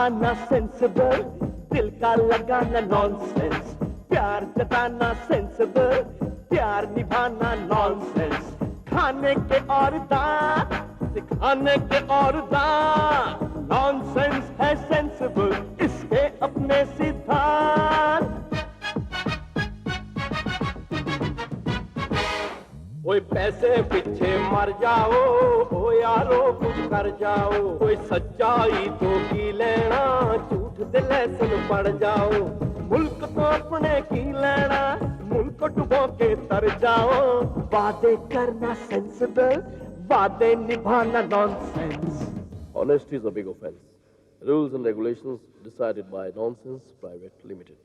आना सेंसिबल, दिल का लगाना नॉनसेंस, प्यार जताना सेंसिबल, प्यार निभाना नॉनसेंस, खाने के और दांत दिखाने के और दांत, नॉनसेंस है सेंसिबल, इसके अपने सिद्धांत। कोई पैसे पीछे मर जाओ, ओ यारो कुछ कर जाओ, कोई सच्चाई तो की लेना, झूठ दिल सुन पड़ जाओ, मुल्क तो अपने की लेना, मुल्क को डुबो के तर जाओ, वादे करना सेंसिबल, वादे निभाना nonsense. Honesty is a big offense. Rules and regulations decided by Nonsense Private Limited.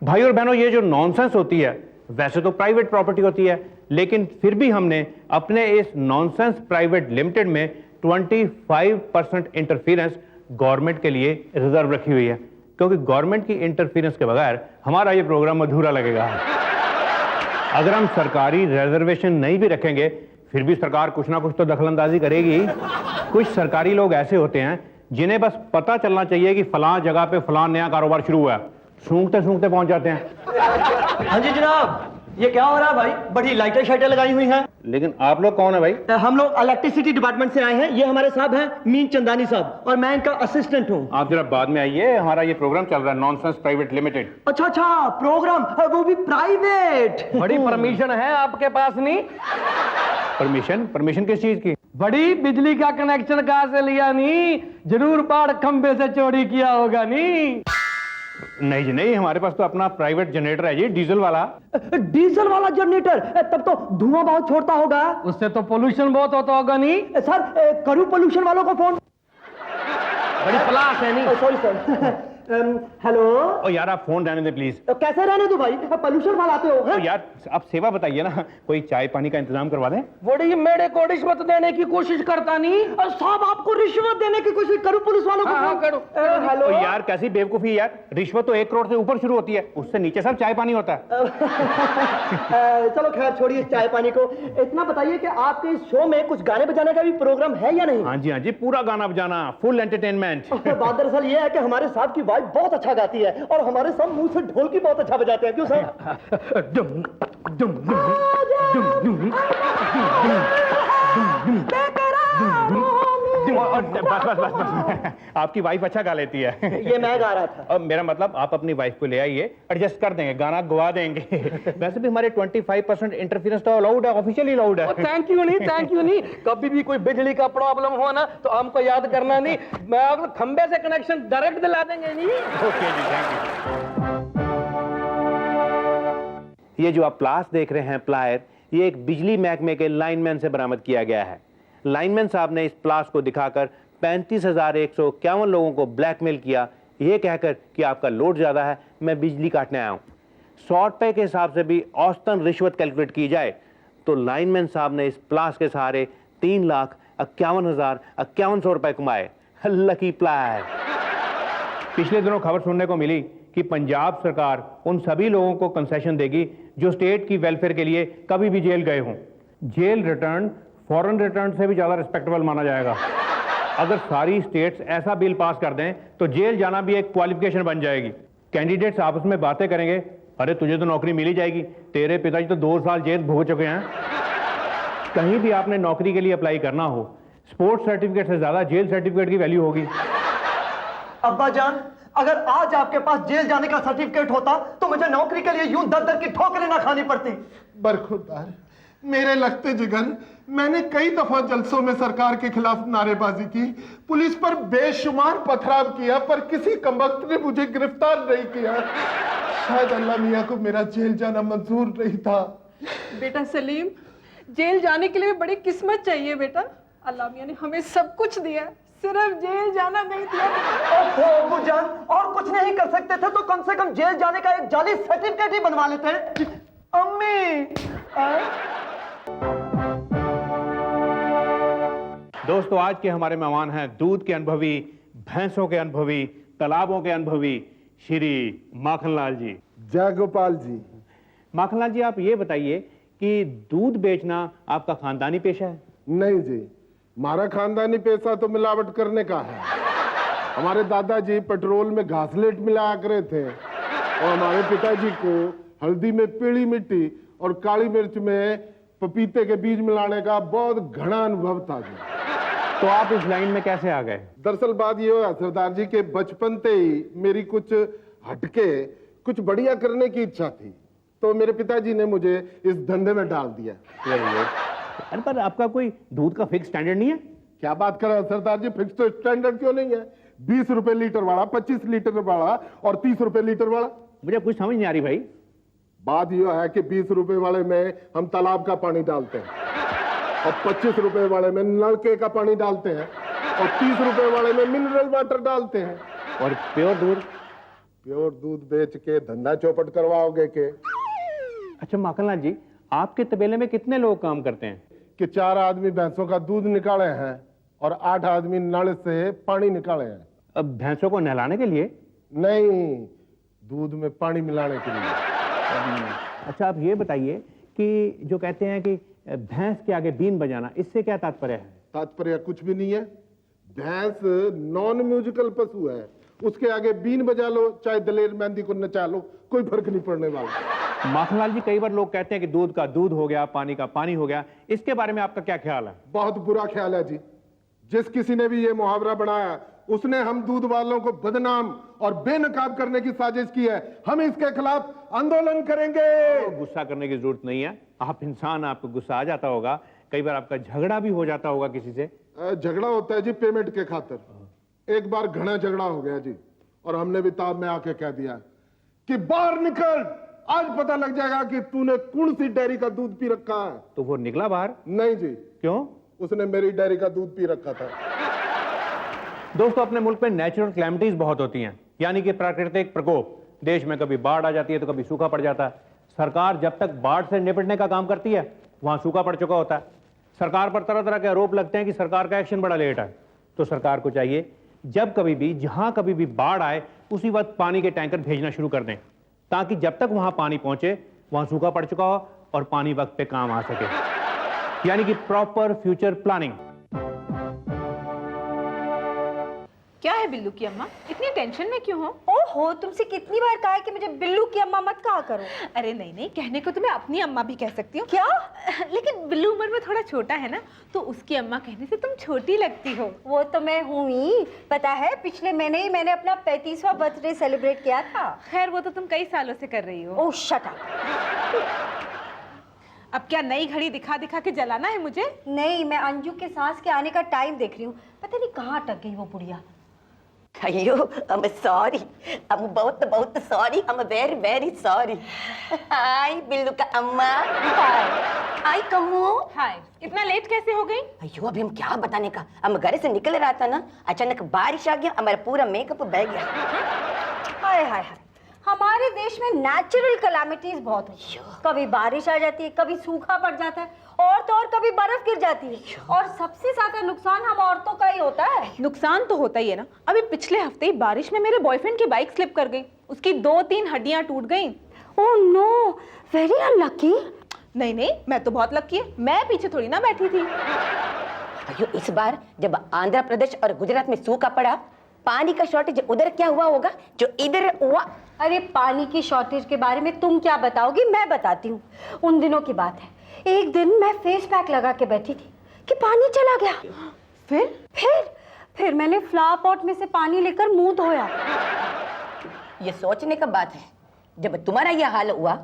भाई और बहनों, ये जो नॉनसेंस होती है वैसे तो प्राइवेट प्रॉपर्टी होती है, लेकिन फिर भी हमने अपने इस नॉनसेंस प्राइवेट लिमिटेड में 25% इंटरफेरेंस गवर्नमेंट के लिए रिजर्व रखी हुई है, क्योंकि गवर्नमेंट की इंटरफेरेंस के बगैर हमारा ये प्रोग्राम अधूरा लगेगा। अगर हम सरकारी रिजर्वेशन नहीं भी रखेंगे फिर भी सरकार कुछ ना कुछ तो दखलंदाजी करेगी। कुछ सरकारी लोग ऐसे होते हैं जिन्हें बस पता चलना चाहिए कि फलां जगह पे फलां नया कारोबार शुरू हुआ है, सूंघते सूंघते पहुंच जाते हैं। हाँ जी जनाब, ये क्या हो रहा है भाई? बड़ी लाइटें शाइटें लगाई हुई हैं। लेकिन आप लोग कौन है भाई? हम लोग इलेक्ट्रिसिटी डिपार्टमेंट से आए हैं। ये हमारे साहब हैं मीन चंदानी साहब, और मैं इनका असिस्टेंट हूँ। आप जरा बाद में आइए, हमारा ये प्रोग्राम चल रहा है नॉनसेंस प्राइवेट लिमिटेड। अच्छा अच्छा, प्रोग्राम वो भी प्राइवेट। बड़ी परमिशन है आपके पास नहीं? परमिशन? परमिशन किस चीज की? बड़ी बिजली का कनेक्शन कहाँ से लिया नहीं? जरूर बाढ़ खंबे से चोरी किया होगा नहीं? नहीं जी नहीं, हमारे पास तो अपना प्राइवेट जनरेटर है जी, डीजल वाला। डीजल वाला जनरेटर? तब तो धुआं बहुत छोड़ता होगा। उससे तो पोल्यूशन बहुत होता होगा नहीं? सर करूं पोल्यूशन वालों को फोन? बड़ी क्लास है नहीं? Sorry sir. हेलो। ओ यार आप फोन रहने दे प्लीज। तो कैसे रहने दो भाई, पोल्यूशन फैलाते हो। तो यार आप सेवा बताइए ना, कोई चाय पानी का इंतजाम करवा दें। बड़ी मेरे को रिश्वत देने की कोशिश करता नहीं? साहब आपको रिश्वत देने की कोशिश करूं पुलिस वालों को? हाँ, करो। हेलो। यार कैसी बेवकूफी यार, रिश्वत तो 1 करोड़ से ऊपर शुरू होती है, उससे नीचे सब चाय पानी होता है। चलो खैर छोड़िए चाय पानी को, इतना बताइए कि आपके इस शो में कुछ गाने बजाने का भी प्रोग्राम है या नहीं? हाँ जी, पूरा गाना बजाना, फुल एंटरटेनमेंट। बात दरअसल ये है कि हमारे साहब की वाइफ बहुत अच्छा गाती है, और हमारे साहब मुंह से ढोलकी बहुत अच्छा बजाते हैं। क्यों साहब? बस आपकी वाइफ अच्छा गा लेती है। ये मैं गा रहा था। अब मेरा मतलब आप अपनी वाइफ को ले आइए, एडजस्ट कर देंगे, गाना गवा देंगे। वैसे भी हमारे 25% इंटरफेरेंस तो अलाउड है, ऑफिशियली अलाउड है। थैंक यू नहीं, थैंक यू नहीं। कभी भी कोई बिजली का प्रॉब्लम हो ना तो हमको याद करना नहीं, मैं आपको खंबे से कनेक्शन डायरेक्ट दिला देंगे नहीं? Okay ji, thank you. ये जो आप प्लास देख रहे हैं, प्लायर, ये एक बिजली महकमे के लाइनमैन से बरामद किया गया है। लाइनमैन साहब ने इस प्लास को दिखाकर 35,151 लोगों को ब्लैकमेल किया, ये कहकर कि आपका लोड ज़्यादा है, मैं बिजली काटने आया हूँ। 100 रुपये के हिसाब से भी औसतन रिश्वत कैलकुलेट की जाए तो लाइनमैन साहब ने इस प्लास के सहारे 3,51,51 रुपये कमाए। Lucky plier. पिछले दिनों खबर सुनने को मिली कि पंजाब सरकार उन सभी लोगों को कंसेशन देगी जो स्टेट की वेलफेयर के लिए कभी भी जेल गए हों। जेल रिटर्न फॉरेन रिटर्न से भी ज़्यादा रिस्पेक्टेबल माना जाएगा। अगर सारी स्टेट्स ऐसा बिल पास कर दें तो जेल जाना भी एक क्वालिफिकेशन बन जाएगी। कैंडिडेट्स आपस में बातें करेंगे, अरे तुझे तो नौकरी मिल ही जाएगी, तेरे पिताजी तो 2 साल जेल भुगत चुके हैं। कहीं भी आपने नौकरी के लिए अप्लाई करना हो, स्पोर्ट्स सर्टिफिकेट से ज़्यादा जेल सर्टिफिकेट की वैल्यू होगी। अब्बा जान, अगर आज आपके पास जेल जाने का सर्टिफिकेट होता तो मुझे नौकरी के लिए यूं दर दर की ठोकरें ना खानी पड़ती। बरखुरदार, मेरे लगते जिगर, मैंने कई दफा जलसों में सरकार के खिलाफ नारेबाजी की, पुलिस पर बेशुमार पथराव किया, पर किसी कमबख्त ने मुझे गिरफ्तार नहीं किया। शायद अल्लाह मियां को मेरा जेल जाना मंजूर नहीं था। बेटा सलीम, जेल जाने के लिए बड़ी किस्मत चाहिए बेटा। अल्लाह मियां ने हमें सब कुछ दिया, सिर्फ जेल जाना नहीं दिया। अब्बू जान, और कुछ नहीं कर सकते थे तो कम से कम जेल जाने का एक जाली सर्टिफिकेट ही बनवा लेते। अम्मी। दोस्तों, आज के हमारे मेहमान हैं दूध के अनुभवी, भैंसों के अनुभवी, तालाबों के अनुभवी श्री माखनलाल जी। जय गोपाल जी। माखनलाल जी, आप ये बताइए कि दूध बेचना आपका खानदानी पेशा है? नहीं जी, हमारा खानदानी पेशा तो मिलावट करने का है। हमारे दादाजी पेट्रोल में घासलेट मिलाया करे थे और हमारे पिताजी को हल्दी में पीली मिट्टी और काली मिर्च में पपीते के बीज मिलाने का बहुत घना अनुभव था जी। तो आप इस लाइन में कैसे आ गए? दरअसल बात ये हुआ सरदार जी के बचपन से ही मेरी कुछ हटके कुछ बढ़िया करने की इच्छा थी, तो मेरे पिताजी ने मुझे इस धंधे में डाल दिया। अरे पर आपका कोई दूध का फिक्स स्टैंडर्ड नहीं है? क्या बात कर रहे हैं सरदार जी, फिक्स तो स्टैंडर्ड क्यों नहीं है? 20 रुपए लीटर वाला, 25 लीटर वाला और 30 रुपए लीटर वाला। मुझे कुछ समझ नहीं आ रही भाई। बात यह है कि 20 रुपए वाले में हम तालाब का पानी डालते हैं और 25 रुपए वाले में नलके का पानी डालते हैं और 30 रुपए वाले में मिनरल वाटर डालते हैं। और प्योर दूध? प्योर दूध बेच के धंधा चौपट करवाओगे के? अच्छा माखनलाल जी, आपके तबेले में कितने लोग काम करते हैं? कि 4 आदमी भैंसों का दूध निकाले हैं और 8 आदमी नल से पानी निकाले हैं। अब भैंसों को नहलाने के लिए? नहीं, दूध में पानी मिलाने के लिए। अच्छा आप ये बताइए कि जो कहते हैं कि भैंस के आगे बीन बजाना, इससे क्या तात्पर्य है? तात्पर्य कुछ भी नहीं है। भैंस नॉन म्यूजिकल पशु है, उसके आगे बीन बजा लो चाहे दलेर मेहंदी को नचा लो, कोई फर्क नहीं पड़ने वाला। माखनलाल जी, कई बार लोग कहते हैं कि दूध का दूध हो गया, पानी का पानी हो गया, इसके बारे में आपका क्या ख्याल है? बहुत बुरा ख्याल है जी। जिस किसी ने भी ये मुहावरा बनाया उसने हम दूध वालों को बदनाम और बेनकाब करने की साजिश की है। हम इसके खिलाफ आंदोलन करेंगे। गुस्सा करने की जरूरत नहीं है, आप इंसान, आपको गुस्सा आ जाता होगा, कई बार आपका झगड़ा भी हो जाता होगा किसी से। झगड़ा होता है जी पेमेंट के खातिर। एक बार घना झगड़ा हो गया जी और हमने भी ताब में आके कह दिया कि बाहर निकल, आज पता लग जाएगा कि तूने कौन सी डेयरी का दूध पी रखा है। तो वो निकला बाहर? नहीं जी। क्यों? उसने मेरी डेयरी का दूध पी रखा था। दोस्तों, अपने मुल्क में नेचुरल क्लैमिटीज बहुत होती हैं, यानी कि प्राकृतिक प्रकोप। देश में कभी बाढ़ आ जाती है तो कभी सूखा पड़ जाता है। सरकार जब तक बाढ़ से निपटने का काम करती है वहां सूखा पड़ चुका होता है। सरकार पर तरह तरह के आरोप लगते हैं कि सरकार का एक्शन बड़ा लेट है। तो सरकार को चाहिए जब कभी भी, जहां कभी भी बाढ़ आए, उसी वक्त पानी के टैंकर भेजना शुरू कर दें, ताकि जब तक वहां पानी पहुंचे वहां सूखा पड़ चुका हो और पानी वक्त पे काम आ सके, यानी कि प्रॉपर फ्यूचर प्लानिंग। क्या है बिल्लू की अम्मा, इतनी टेंशन में क्यों हो? ओहो, तुमसे कितनी बार कहा है कि मुझे बिल्लू की अम्मा मत कहा करो। अरे नहीं नहीं, कहने को तो मैं अपनी अम्मा भी कह सकती हूँ। क्या? लेकिन बिल्लू उम्र में थोड़ा छोटा है ना, तो उसकी अम्मा कहने से तुम छोटी लगती हो। वो तो मैं हूँ ही। पता है, पिछले महीने ही मैंने अपना 35वां बर्थडे सेलिब्रेट किया था। खैर वो तो तुम कई सालों से कर रही हो। ओह शट अप। अब क्या नई घड़ी दिखा दिखा के जलाना है मुझे? नहीं, मैं अंजू के सांस के आने का टाइम देख रही हूँ। पता नहीं कहाँ अटक गई वो बुढ़िया। अयो, I'm sorry. I'm बहुत sorry. I'm very sorry. हाय बिल्लू का अम्मा। हाय कमू। हाय, इतना लेट कैसे हो गई? अयो, अभी हम क्या बताने का, हम घर से निकल रहा था ना, अचानक बारिश आ गया, हमारा पूरा मेकअप बह गया। हाय हाय हाय, हमारे देश में नेचुरल कैलामिटीज बहुत होती है। कभी बारिश आ जाती है, कभी सूखा पड़ जाता है, और तो और कभी बर्फ गिर जाती है। और सबसे ज्यादा नुकसान हम औरतों का ही होता है। नुकसान तो होता ही है ना। अभी पिछले हफ्ते ही बारिश में मेरे बॉयफ्रेंड की बाइक स्लिप कर गई, उसकी 2-3 हड्डियां टूट गईं। Oh no, very unlucky. नहीं नहीं, मैं तो बहुत लकी है, मैं पीछे थोड़ी ना बैठी थी। अयो, इस बार जब आंध्र प्रदेश और गुजरात में सूखा पड़ा, पानी का शॉर्टेज उधर क्या हुआ होगा जो इधर हुआ? अरे पानी की शॉर्टेज के बारे में तुम क्या बताओगी, मैं बताती हूँ। उन दिनों की बात है, एक दिन मैं फेस पैक लगा के बैठी थी कि पानी चला गया। फिर मैंने फ्लावर पॉट में से पानी लेकर मुंह धोया। ये सोचने का बात है, जब तुम्हारा यह हाल हुआ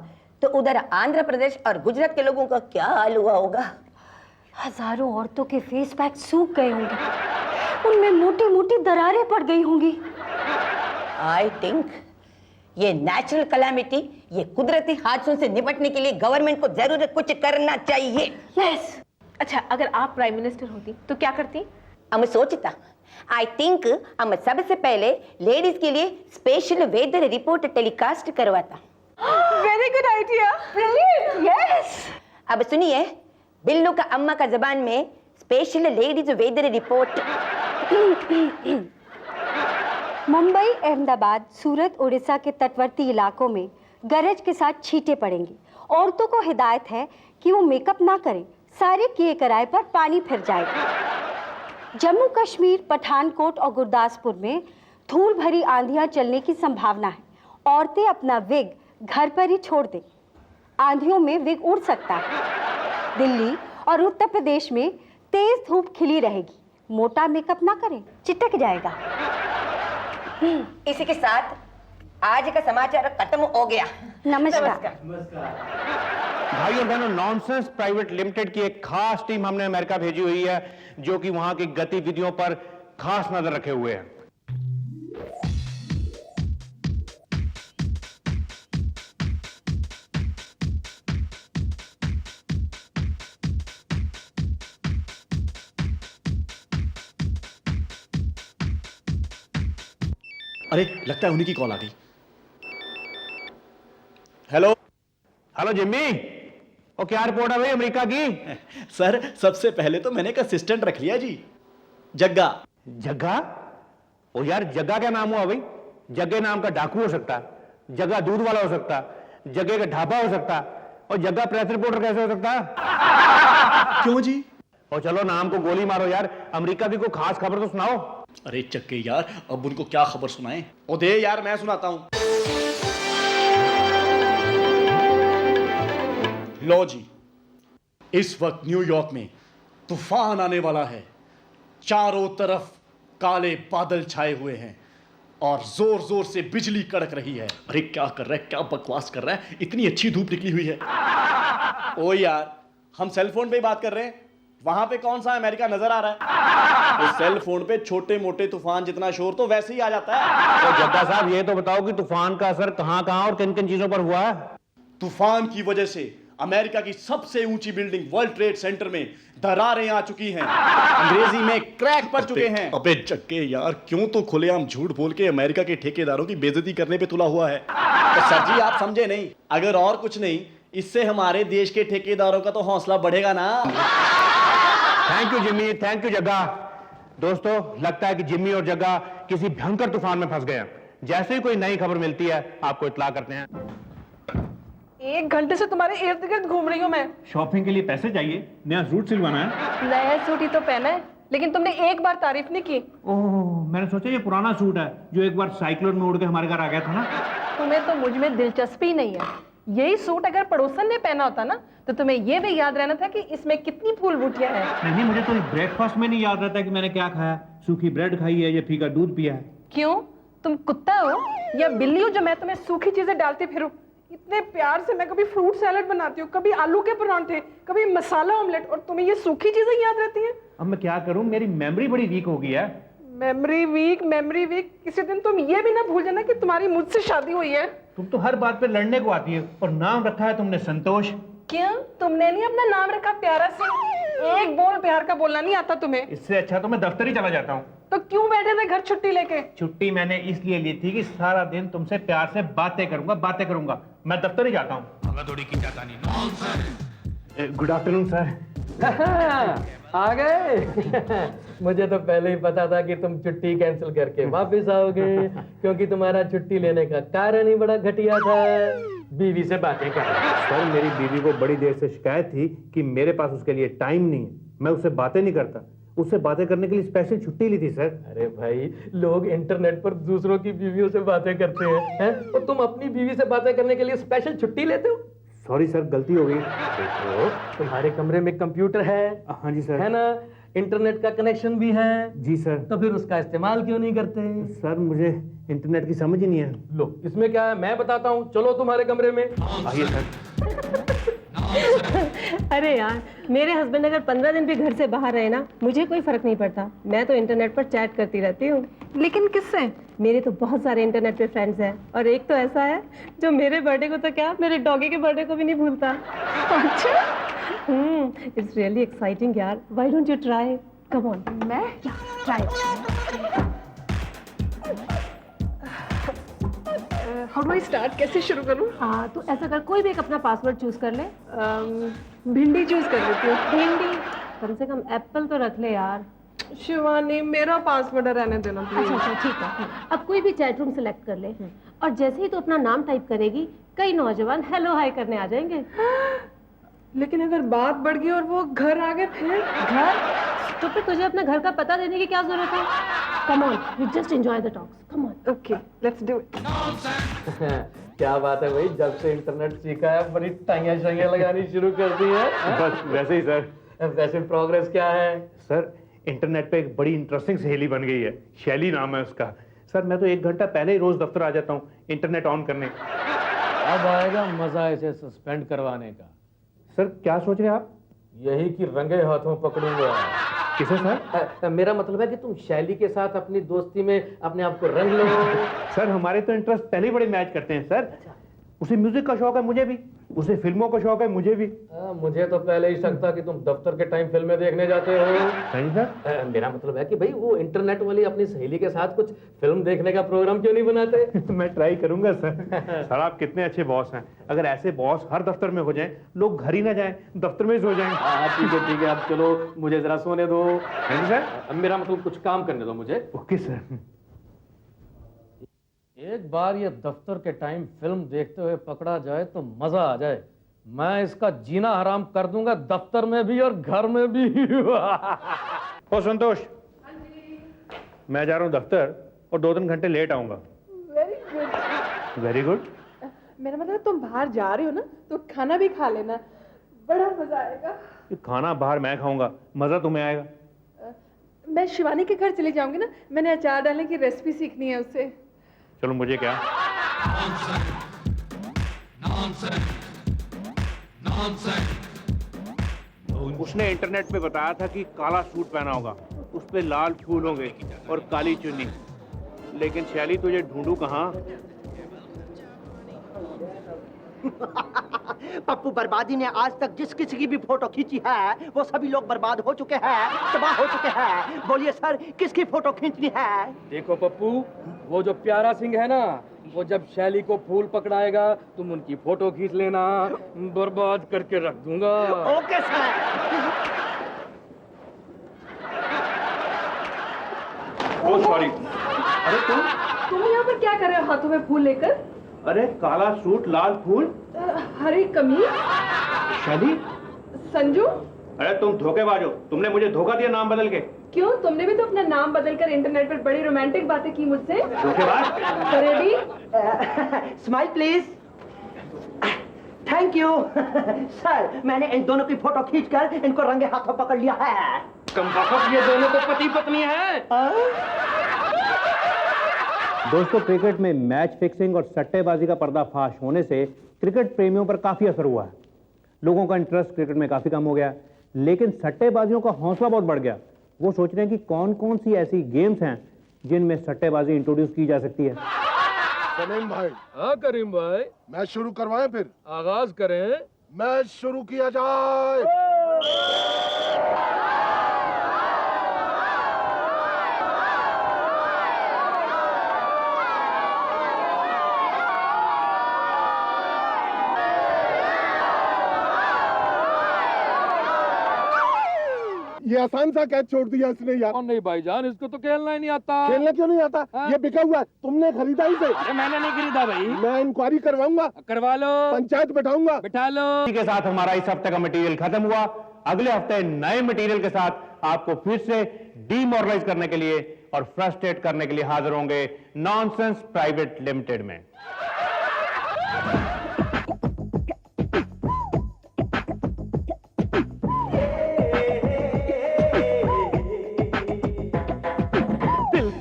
तो उधर आंध्र प्रदेश और गुजरात के लोगों का क्या हाल हुआ होगा? हजारों औरतों के फेस पैक सूख गए होंगे, उनमें मोटी मोटी दरारें पड़ गई होंगी। आई थिंक ये नेचुरल कैलामिटी, ये कुदरती हादसों से निपटने के लिए गवर्नमेंट को जरूर कुछ करना चाहिए। यस। अच्छा, अगर आप प्राइम मिनिस्टर होती तो क्या करती? हम सोचता, आई थिंक हम सबसे पहले लेडीज के लिए स्पेशल वेदर रिपोर्ट टेलीकास्ट करवाता। Very good idea. Brilliant. Yes. अब सुनिए बिल्लू का अम्मा का जबान में special ladies weather report. Mumbai, Ahmedabad, Surat, Orissa के तटवर्ती इलाकों में गरज के साथ छींटे पड़ेंगे। औरतों को हिदायत है कि वो मेकअप ना करें, सारे किए कराए पर पानी फिर जाएगा। जम्मू कश्मीर, पठानकोट और गुरदासपुर में धूल भरी आंधियां चलने की संभावना है। औरतें अपना विग घर पर ही छोड़ दें, आंधियों में विग उड़ सकता है। दिल्ली और उत्तर प्रदेश में तेज धूप खिली रहेगी, मोटा मेकअप ना करें, चिटक जाएगा। इसी के साथ आज का समाचार खत्म हो गया। नमस्कार। भाई और बहनों, नॉनसेंस प्राइवेट लिमिटेड की एक खास टीम हमने अमेरिका भेजी हुई है, जो कि वहां की गतिविधियों पर खास नजर रखे हुए है। अरे लगता है उन्हीं की कॉल आ गई। हेलो हेलो जिम्मी, और क्या रिपोर्ट है भाई अमेरिका की? सर, सबसे पहले तो मैंने एक असिस्टेंट रख लिया जी, जग्गा। जग्गा? ओ यार, जग्गा क्या नाम हुआ भाई? जग्गे नाम का डाकू हो सकता, जग्गा दूध वाला हो सकता, जग्गे का ढाबा हो सकता, और जग्गा प्रेस रिपोर्टर कैसे हो सकता? क्यों जी? और चलो नाम को गोली मारो यार, अमेरिका की कोई खास खबर तो सुनाओ। अरे चक्के यार, अब उनको क्या खबर सुनाएं? ओ दे यार, मैं सुनाता हूं। लो जी, इस वक्त न्यूयॉर्क में तूफान आने वाला है। चारों तरफ काले बादल छाए हुए हैं और जोर जोर से बिजली कड़क रही है। अरे क्या कर रहा है, क्या बकवास कर रहा है, इतनी अच्छी धूप निकली हुई है। ओ यार, हम सेल फोन पे ही बात कर रहे हैं, वहां पे कौन सा अमेरिका नजर आ रहा है? तो सेल फोन पे छोटे मोटे तूफान जितना शोर तो वैसे ही आ जाता है। तो जग्गा साहब, ये तो बताओ कि तूफान का असर कहां कहां और किन किन चीजों पर हुआ है? तूफान की वजह से अमेरिका की सबसे ऊंची बिल्डिंग वर्ल्ड ट्रेड सेंटर में दरारें आ चुकी हैं, अंग्रेजी में क्रैक पड़ चुके हैं। अबे जग्गे यार, क्यों तो खुलेआम झूठ बोल के अमेरिका के ठेकेदारों की बेइज्जती करने पे तुला हुआ है। तो सर जी, आप समझे नहीं, अगर और कुछ नहीं, इससे हमारे देश के ठेकेदारों का तो हौसला बढ़ेगा ना। Thank you Jimmy, thank you Jagga. दोस्तों, लगता है कि जिम्मी और जग्गा किसी भयंकर तूफान में फंस गए हैं। जैसे ही कोई नई खबर मिलती है आपको इत्तला करते हैं। 1 घंटे से तुम्हारे इर्द गिर्द घूम रही हूँ मैं। शॉपिंग के लिए पैसे चाहिए, नया सूट सिलवाना है। नया सूट ही तो पहना है, लेकिन तुमने एक बार तारीफ नहीं की। ओह, मैंने सोचा ये पुराना सूट है जो एक बार साइक्लोन में उड़ के हमारे घर आ गया था ना। तुम्हें तो मुझ में दिलचस्पी नहीं है। यही सूट अगर पड़ोसन ने पहना होता ना, तो तुम्हें ये भी याद रहना था कि इसमें कितनी फूल बूटियां हैं। नहीं, मुझे तो ब्रेकफास्ट में नहीं याद रहता कि मैंने क्या खाया, सूखी ब्रेड खाई है या फीका दूध पिया है। क्यों? तुम कुत्ता हो या बिल्ली हो जो मैं तुम्हें सूखी चीजें डालती फिरूं? इतने प्यार से मैं कभी फ्रूट सैलेड बनाती हूँ, कभी आलू के परांठे, कभी मसाला ऑमलेट, और तुम्हें ये सूखी चीजें याद रहती हैं। अब मैं क्या करूँ, मेरी मेमोरी बड़ी वीक हो गई है। Memory weak. किसी दिन तुम ये भी ना भूल जाना कि तुम्हारी मुझसे शादी हुई है। तुम तो हर बात पे लड़ने को आती है, और नाम रखा है तुमने संतोष। क्यों? तुमने नहीं अपना नाम रखा प्यारा से? एक बोल प्यार का बोलना नहीं आता तुम्हें? इससे अच्छा तो मैं दफ्तर ही चला जाता हूँ। तो क्यों बैठे थे घर छुट्टी लेके? छुट्टी मैंने इसलिए ली थी कि सारा दिन तुमसे प्यार से बातें करूंगा। मैं दफ्तर ही जाता हूँ। Good afternoon sir. आ गए। मुझे तो पहले ही पता था कि तुम छुट्टी कैंसिल करके वापस आओगे, क्योंकि तुम्हारा छुट्टी लेने का कारण ही बड़ा घटिया था। बीवी से बातें कर। सर, मेरी बीवी को बड़ी देर से शिकायत थी कि मेरे पास उसके लिए टाइम नहीं है, मैं उससे बातें नहीं करता। उससे बातें करने के लिए स्पेशल छुट्टी ली थी सर। अरे भाई, लोग इंटरनेट पर दूसरों की बीवियों से बातें करते हैं, और तुम अपनी बीवी से बातें करने के लिए स्पेशल छुट्टी लेते हो? सॉरी सर, गलती हो गई। देखो, तुम्हारे कमरे में कंप्यूटर है। हाँ जी सर। है ना? इंटरनेट का कनेक्शन भी है। जी सर। तो फिर उसका इस्तेमाल क्यों नहीं करते? सर, मुझे इंटरनेट की समझ ही नहीं है। लो, इसमें क्या है, मैं बताता हूँ। चलो तुम्हारे कमरे में। आइए सर। अरे यार, मेरे हस्बैंड अगर 15 दिन भी घर से बाहर रहे ना, मुझे कोई फर्क नहीं पड़ता। मैं तो इंटरनेट पर चैट करती रहती हूँ। लेकिन किससे? मेरे तो बहुत सारे इंटरनेट पे फ्रेंड्स हैं, और एक तो ऐसा है जो मेरे बर्थडे को तो क्या, मेरे डॉगी के बर्थडे को भी नहीं भूलता। अच्छा। इट्स रियली एक्साइटिंग यार। Why don't you try? Come on. मैं? Try. How do I start? कैसे शुरू करूँ? हाँ, तो ऐसा कर, कोई भी एक अपना पासवर्ड चूज कर ले। भिंडी चूज कर लेती हूँ। भिंडी? कम से कम एप्पल तो रख ले यार। शिवानी, मेरा पासवर्ड रहने देना प्लीज। अच्छा, ठीक है। अब कोई भी चैट रूम सेलेक्ट कर ले, और जैसे ही तो अपना नाम टाइप करेगी, कई नौजवान हेलो हाय करने आ जाएंगे। लेकिन अगर बात बढ़ गई और वो घर आ गए फिर? घर? तो फिर तुझे अपने घर का पता देने की क्या जरूरत है? Come on, you just enjoy the talks, come on. Okay, let's do it. क्या बात है भाई, जब से इंटरनेट सीखा है बड़ी टाइयां शाइयां लगानी शुरू कर दी है। बस वैसे ही सर। वैसे प्रोग्रेस क्या है? सर इंटरनेट पे एक बड़ी इंटरेस्टिंग सहेली बन गई है, शैली नाम है उसका। सर मैं तो 1 घंटा पहले ही रोज दफ्तर आ जाता हूँ इंटरनेट ऑन करने। अब आएगा मजा इसे सस्पेंड करवाने का। सर क्या सोच रहे हैं आप? यही कि रंगे हाथों पकड़ूंगा। किसे सर? मेरा मतलब है कि तुम शैली के साथ अपनी दोस्ती में अपने आप को रंग लो। सर हमारे तो इंटरेस्ट पहले ही बड़े मैच करते हैं सर। उसे म्यूजिक का शौक है, मुझे भी। उसे फिल्मों का शौक है, मुझे भी। मुझे तो पहले ही शक था कि तुम दफ्तर के टाइम फिल्में देखने जाते हो। सही सर। मेरा मतलब है कि भाई वो इंटरनेट वाली अपनी सहेली के साथ कुछ फिल्म देखने का प्रोग्राम क्यों नहीं बनाते? मैं ट्राई करूंगा सर। सर आप कितने अच्छे बॉस हैं। अगर ऐसे बॉस हर दफ्तर में हो जाएं, लोग घर ही ना जाएं, दफ्तर में ही सो जाएं। हाँ ठीक है, अब चलो मुझे जरा सोने दो। सर मेरा मतलब कुछ काम करने दो मुझे। Okay sir. एक बार ये दफ्तर के टाइम फिल्म देखते हुए पकड़ा जाए तो मजा आ जाए। मैं इसका जीना हराम कर दूंगा, दफ्तर में भी और घर में भी। ओ संतोष, मैं जा रहा हूँ दफ्तर और 2-3 घंटे लेट आऊंगा। Very good. Very good? मेरा मतलब तुम बाहर जा रहे हो ना, तो खाना भी खा लेना, बड़ा मजा आएगा। खाना बाहर मैं खाऊंगा, मजा तुम्हें आएगा। मैं शिवानी के घर चली जाऊंगी ना, मैंने अचार डालने की रेसिपी सीखनी है उससे। चलो मुझे क्या? उसने इंटरनेट पे बताया था कि काला सूट पहना होगा, उस पे लाल फूल होंगे और काली चुन्नी। लेकिन शैली तुझे ढूंढूं कहाँ? पप्पू बर्बादी ने आज तक जिस किसी की भी फोटो खींची है वो सभी लोग बर्बाद हो चुके हैं, तबाह हो चुके हैं। बोलिए सर, किसकी फोटो खींचनी है? देखो पप्पू, वो जो प्यारा सिंह है ना, वो जब शैली को फूल पकड़ाएगा तुम उनकी फोटो खींच लेना, बर्बाद करके रख दूंगा। Okay sir. Oh sorry. अरे तुम यहाँ पर क्या कर रहे हो हाथों में फूल लेकर? अरे काला सूट लाल फूल, हरी कमीज। शैली? संजू? अरे तुम धोखेबाज हो, तुमने मुझे धोखा दिया नाम बदल के। क्यों, तुमने भी तो अपना नाम बदलकर इंटरनेट पर बड़ी रोमांटिक बातें की मुझसे। धोखेबाज? Ready? Smile please. Thank you. Sir मैंने इन दोनों की फोटो खींचकर इनको रंगे हाथों पकड़ लिया है। कम ये दोनों तो पति पत्नी है। दोस्तों क्रिकेट में मैच फिक्सिंग और सट्टेबाजी का पर्दाफाश होने से क्रिकेट प्रेमियों पर काफी असर हुआ है। लोगों का इंटरेस्ट क्रिकेट में काफी कम हो गया, लेकिन सट्टेबाजियों का हौसला बहुत बढ़ गया। वो सोच रहे हैं कि कौन कौन सी ऐसी गेम्स हैं जिनमें सट्टेबाजी इंट्रोड्यूस की जा सकती है। सलीम भाई। हाँ करीम भाई। मैच शुरू करवाएं फिर? आगाज करें। मैच शुरू किया जाए। ये आसान सा कैच छोड़ दिया इसने यार। और नहीं भाईजान, इसको तो खेलना ही नहीं आता। खेलना क्यों नहीं आता? ये बिका हुआ है, तुमने खरीदा ही से। अरे मैंने नहीं खरीदा भाई। मैं इंक्वायरी करवाऊंगा। करवा लो। पंचायत बैठाऊंगा। बिठा लो। इसी के साथ हमारा इस हफ्ते का मटेरियल खत्म हुआ। अगले हफ्ते नए मटेरियल के साथ आपको फिर से डीमोरलाइज करने के लिए और फ्रस्ट्रेट करने के लिए हाजिर होंगे नॉनसेंस प्राइवेट लिमिटेड में।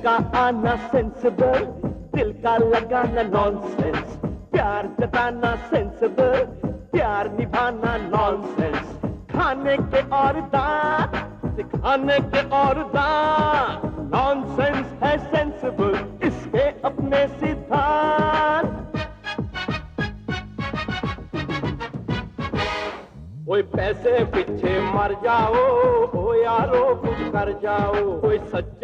आना सेंसिबल, दिल का लगाना नॉनसेंस, प्यार जताना सेंसिबल, प्यार निभाना नॉनसेंस, खाने के और दांत, सिखाने के और दांत, नॉनसेंस है सेंसिबल, इसके अपने सिद्धांत। कोई पैसे पीछे मर जाओ, ओ यारो कुछ कर जाओ, कोई सच